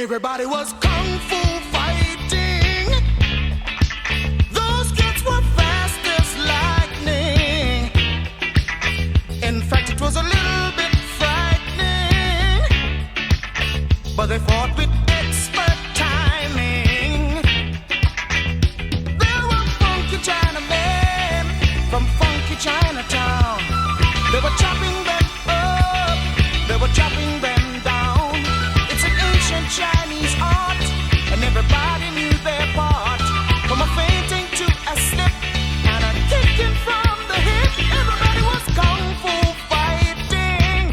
Everybody was kung fu fighting. Those kids were fast as lightning. In fact, it was a little bit frightening, but they fought with expert timing. There were funky Chinamen from funky Chinatown. They were chopping them up, they were chopping them down. It's an ancient Chinese art, and everybody knew their part. From a fainting to a slip and a kicking from the hip, everybody was kung fu fighting.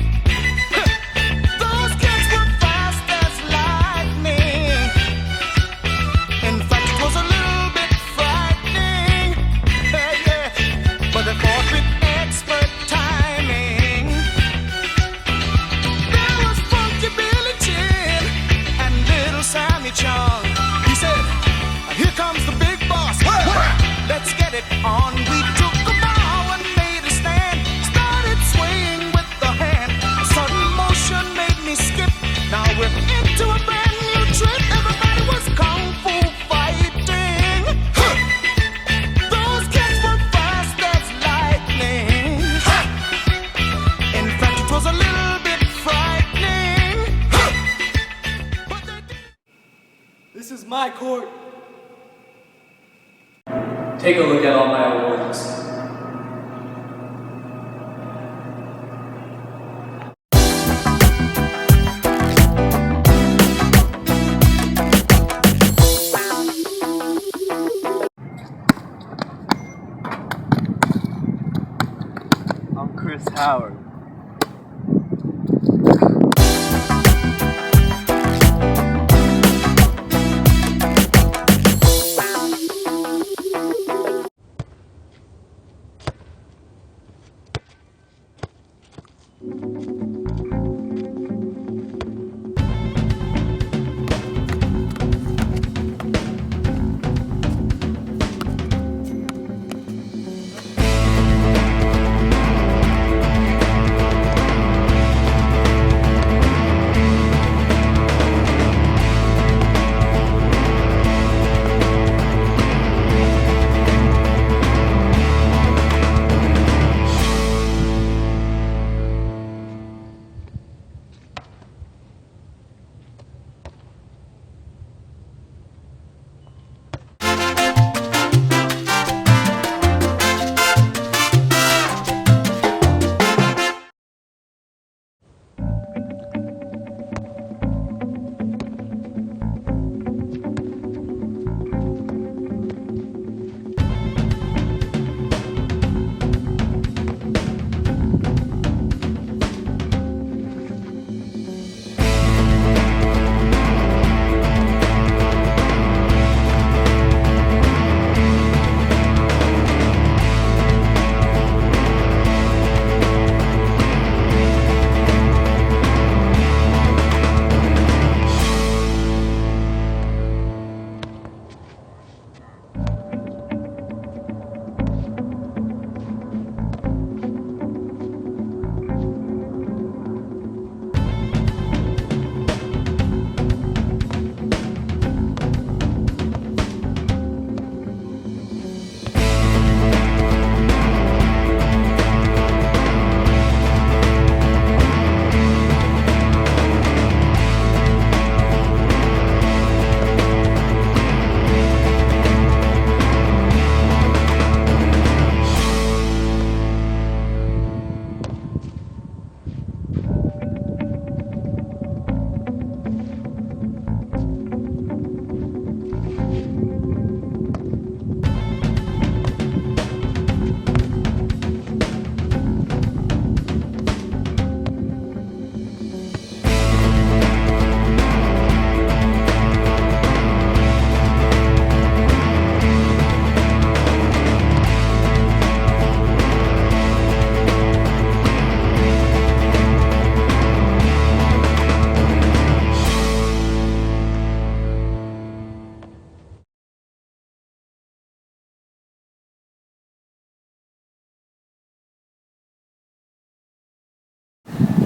Those kids were fast as lightning. In fact, it was a little bit frightening, yeah, but they fought with expert timing. There was Funky Billy Chin and Little Sammy Chung. He said, "Here comes the big boss. Let's get it on." We took a bow and made a stand. Started swaying with the hand. A sudden motion made me skip. Now we're into a brand new trip. Everybody was kung fu fighting. Those kids were fast as lightning. In fact, it was a little bit frightening. But they did. This is my court. Take a look at all my awards. I'm Chris Howard.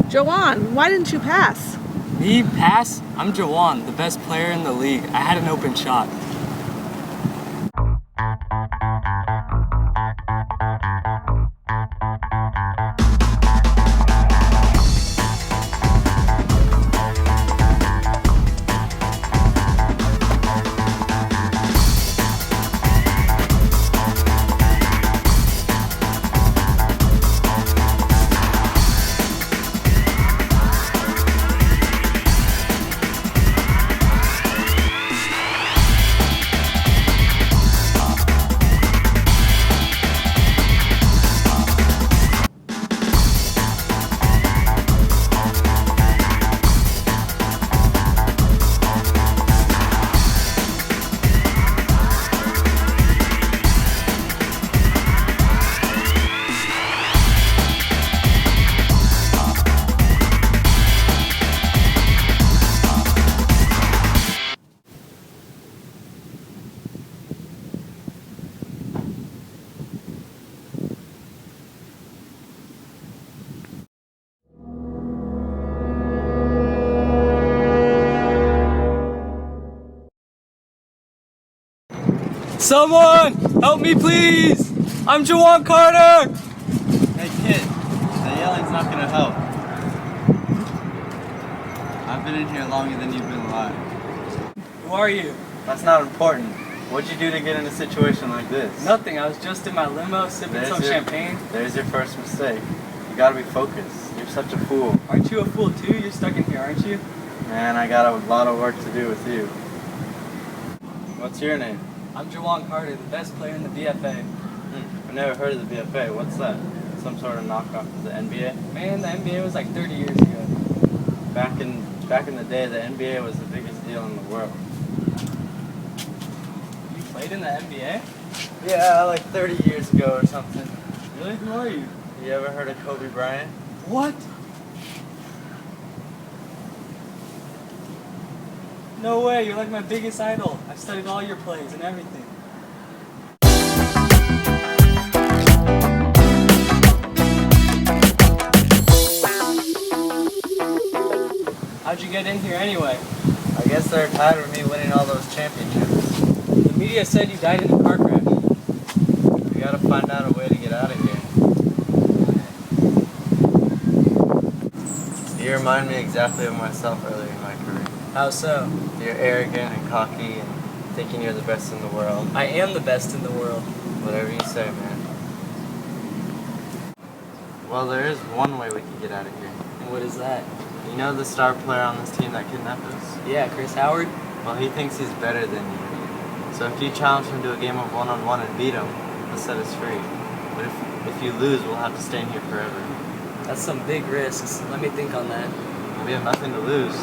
Joanne, why didn't you pass? Me? Pass? I'm Wann, the best player in the league. I had an open shot. Someone! Help me, please! I'm Wann Carter! Hey kid, the yelling's not gonna help. I've been in here longer than you've been alive. Who are you? That's not important. What'd you do to get in a situation like this? Nothing. I was just in my limo sipping some champagne. There's your first mistake. You gotta be focused. You're such a fool. Aren't you a fool too? You're stuck in here, aren't you? Man, I got a lot of work to do with you. What's your name? I'm Wann Carter, the best player in the BFA. I've never heard of the BFA. What's that? Some sort of knockoff of the NBA? Man, the NBA was like 30 years ago. Back in the day, the NBA was the biggest deal in the world. You played in the NBA? Yeah, like 30 years ago or something. Really? Who are you? You ever heard of Kobe Bryant? What? No way, you're like my biggest idol. I've studied all your plays and everything. How'd you get in here anyway? I guess they're tired of me winning all those championships. The media said you died in a car crash. We gotta find out a way to get out of here. You remind me exactly of myself earlier in my career. How so? You're arrogant and cocky and thinking you're the best in the world. I am the best in the world. Whatever you say, man. Well, there is one way we can get out of here. And what is that? You know the star player on this team that kidnapped us? Yeah, Chris Howard? Well, he thinks he's better than you. So if you challenge him to a game of one-on-one and beat him, he'll set us free. But if you lose, we'll have to stay in here forever. That's some big risks. Let me think on that. We have nothing to lose.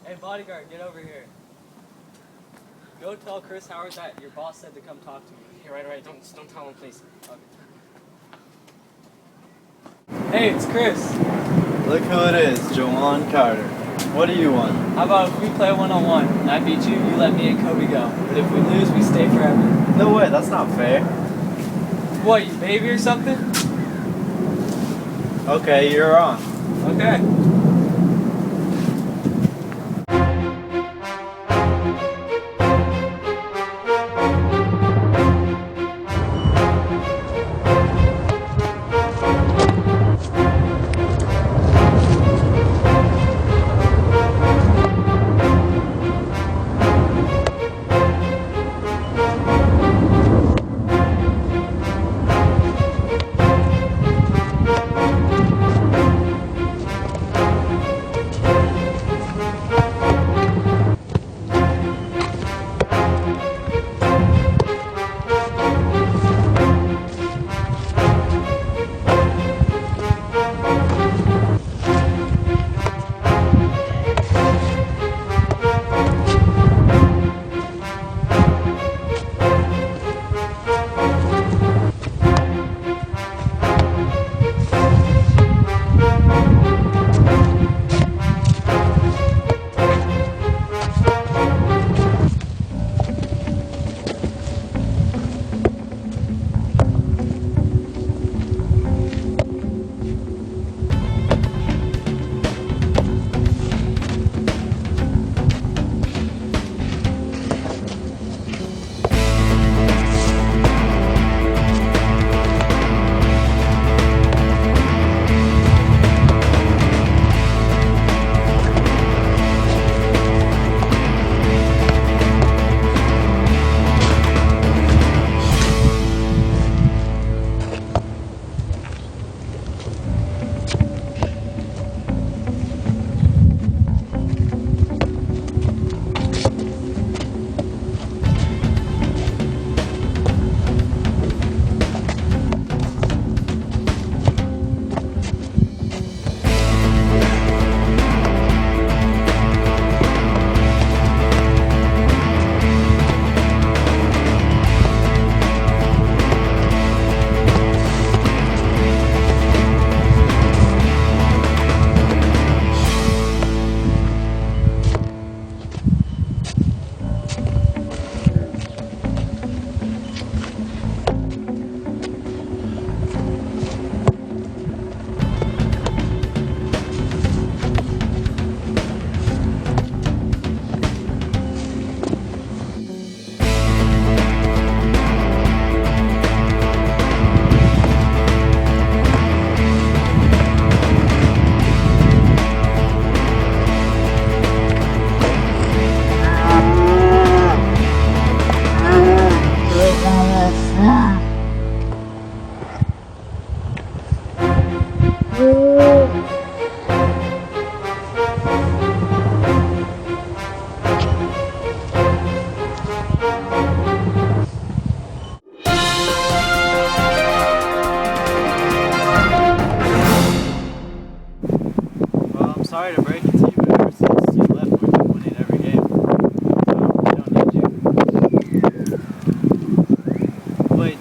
Hey, bodyguard, get over here. Go tell Chris Howard that your boss said to come talk to me. Okay, right. Don't tell him, please. Okay. Hey, it's Chris. Look who it is, Wann Carter. What do you want? How about if we play one-on-one? And I beat you, you let me and Kobe go. But if we lose, we stay forever. No way, that's not fair. What, you baby or something? Okay, you're on. Okay.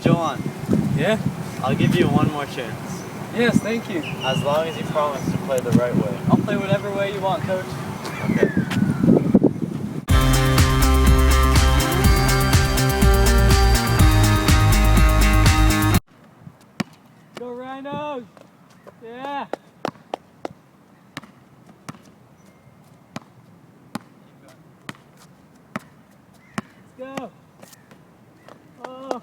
Joanne, Yeah? I'll give you one more chance. Yes, thank you. As long as you promise to play the right way. I'll play whatever way you want, Coach. Okay. Go Rhinos! Yeah! Let's go! Oh!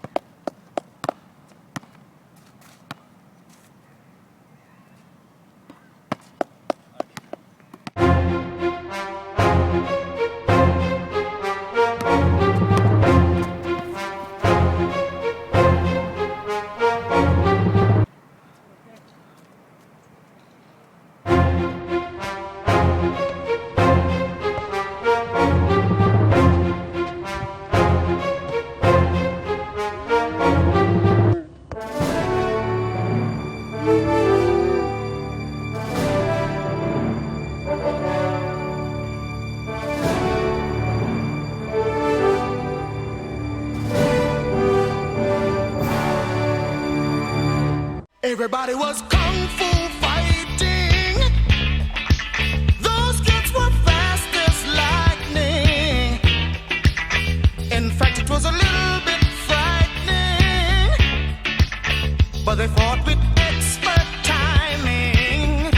Everybody was kung fu fighting. Those kids were fast as lightning. In fact, it was a little bit frightening, but they fought with expert timing.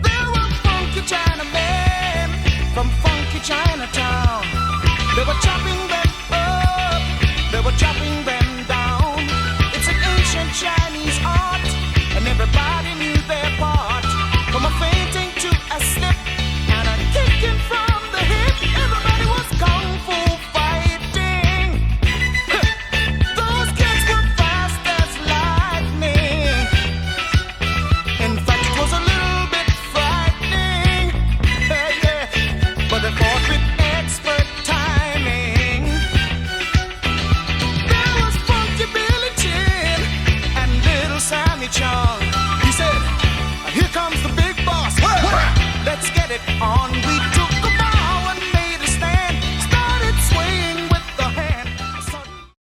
There were funky Chinamen from funky Chinatown. They were chopping them up, they were chopping them down. It's an ancient Chinese art, and everybody